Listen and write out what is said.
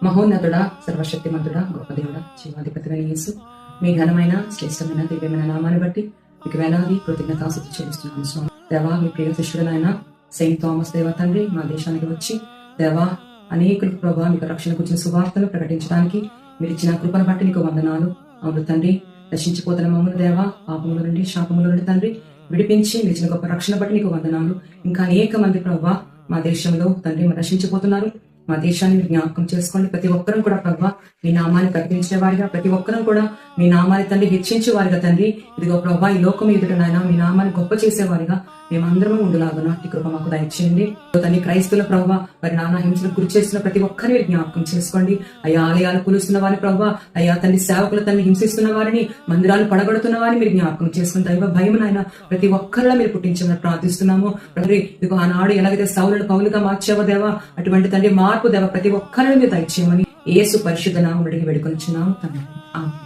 మహోన్నతుడా, సర్వశక్తిమంతుడా, గొప్ప దేవుడా, జీవాధిపతిగా యేసు, మీ ఘనమైన శ్రేష్టమైన దివ్యమైన నామాన్ని బట్టి మీకు వేలాది కృతజ్ఞతాస్తుతి చెల్లిస్తున్నాను స్వామి. దేవా, మీ ప్రియ శిష్యుడనైనా సెయింట్ థామస్ దేవా తండ్రి మా దేశానికి వచ్చి దేవా అనేకులకు ప్రభావ మీకు రక్షణ గురించిన సువార్తను ప్రకటించడానికి మీరు ఇచ్చిన కృపను బట్టి నీకు వందనాలు. అవును తండ్రి, నశించిపోతున్న మమ్మల్ని దేవా పాపముల నుండి శాపముల నుండి తండ్రి విడిపించి మీరు ఇచ్చిన గొప్ప రక్షణ బట్టి నీకు వందనాలు. ఇంకా అనేక మంది ప్రభావ మా దేశంలో తండ్రి నశించిపోతున్నారు. మా దేశాన్ని మీరు జ్ఞాపకం చేసుకోండి. ప్రతి ఒక్కరూ కూడా ప్రభావ మీ నామాన్ని ప్రకటించే వారిగా, ప్రతి ఒక్కరూ కూడా మీ నామాన్ని తండ్రి హెచ్చించే వారిగా తండ్రి ఇదిగో ప్రభావ ఈ లోకం ఎదుట నాయన మీ నామాన్ని గొప్ప చేసేవారిగా మేమందరము ఉండులాగున ఈ కృప మాకు దయచేయండి. తండ్రి క్రైస్తవుల ప్రభావ వారి నానా హింసలకు గురి చేస్తున్న ప్రతి ఒక్కరిని మీరు జ్ఞాపకం చేసుకోండి. అయ్యా ఆలయాలు కూలుస్తున్న వారి ప్రభావ, అయ్యా తండ్రి సేవకుల తండ్రి హింసిస్తున్న వారిని, మందిరాలు పడగొడుతున్న వారిని మీరు జ్ఞాపకం చేసుకుని దైవ భయం నాయన ప్రతి ఒక్కరిలో మీరు పుట్టించమని ప్రార్థిస్తున్నాము. తండ్రి ఇదిగో ఆనాడు ఎలాగైతే సౌలును పౌలుగా మార్చావో దేవా, అటువంటి తండ్రి మార్పు దేవ ప్రతి ఒక్కరిని మీరు దయచేయమని యేసు పరిశుద్ధ నామమున అడిగి వేడుకొనిచున్నాము తండ్రి. ఆమేన్.